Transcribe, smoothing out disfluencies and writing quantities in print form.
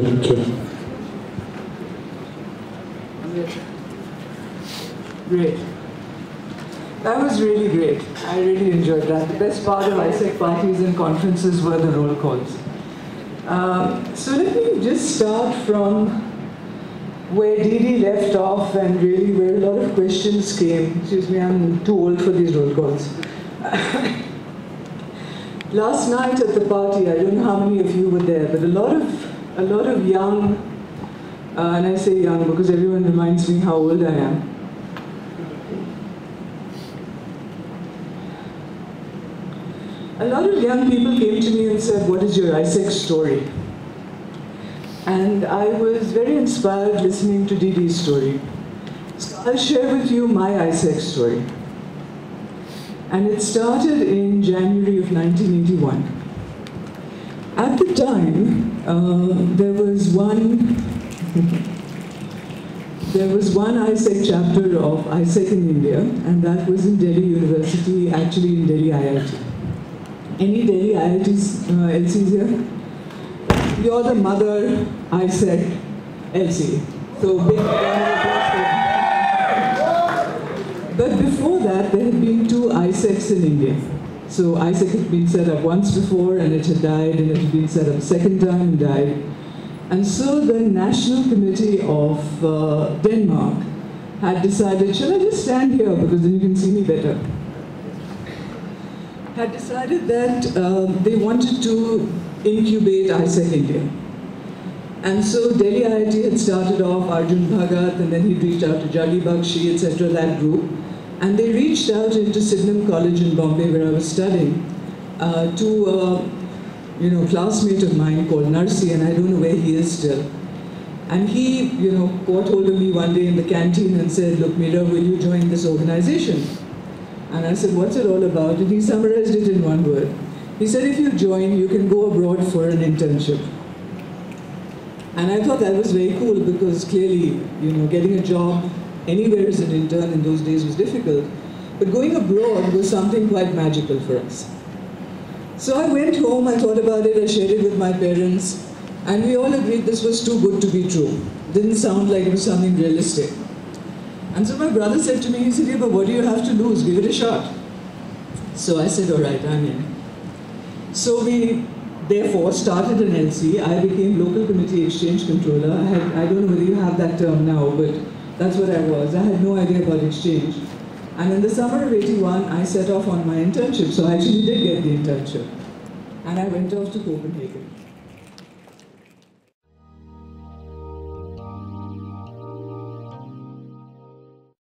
intro. Great. That was really great. I really enjoyed that. The best part of AIESEC parties and conferences were the roll calls. So let me just start from where Didi left off and really where a lot of questions came. Excuse me, I'm too old for these roll calls. Last night at the party, I don't know how many of you were there, but a lot of young, and I say young because everyone reminds me how old I am. A lot of young people came to me and said, "What is your AIESEC story?" And I was very inspired listening to Didi's story. So I'll share with you my AIESEC story. And it started in January of 1981. At the time, there was one AIESEC chapter of AIESEC in India, and that was in Delhi University, actually in Delhi IIT. Any Delhi IITs, LCs here? You're the mother AIESEC LC. So big round of applause for that. But before that, there had been two AIESECs in India. So AIESEC had been set up once before and it had died, and it had been set up a second time and died. And so the National Committee of Denmark had decided, shall I just stand here because then you can see me better? Had decided that they wanted to incubate AIESEC India. And so Delhi IIT had started off Arjun Bhagat, and then he reached out to Jagi Bakshi, etc., that group. And they reached out into Sydenham College in Bombay, where I was studying, to a classmate of mine called Narsi, and I don't know where he is still. And he, caught hold of me one day in the canteen and said, "Look, Meera, will you join this organization?" And I said, "What's it all about?" And he summarized it in one word. He said, "If you join, you can go abroad for an internship." And I thought that was very cool because clearly, getting a job anywhere as an intern in those days was difficult. But going abroad was something quite magical for us. So I went home, I thought about it, I shared it with my parents, and we all agreed this was too good to be true. Didn't sound like it was something realistic. And so my brother said to me, he said, "Yeah, but what do you have to lose? Give it a shot." So I said, "All right, I'm in." So we, therefore, started an LC. I became Local Committee Exchange Controller. I don't know whether you have that term now, but that's what I was. I had no idea about exchange. And in the summer of '81, I set off on my internship. So I actually did get the internship. And I went off to Copenhagen.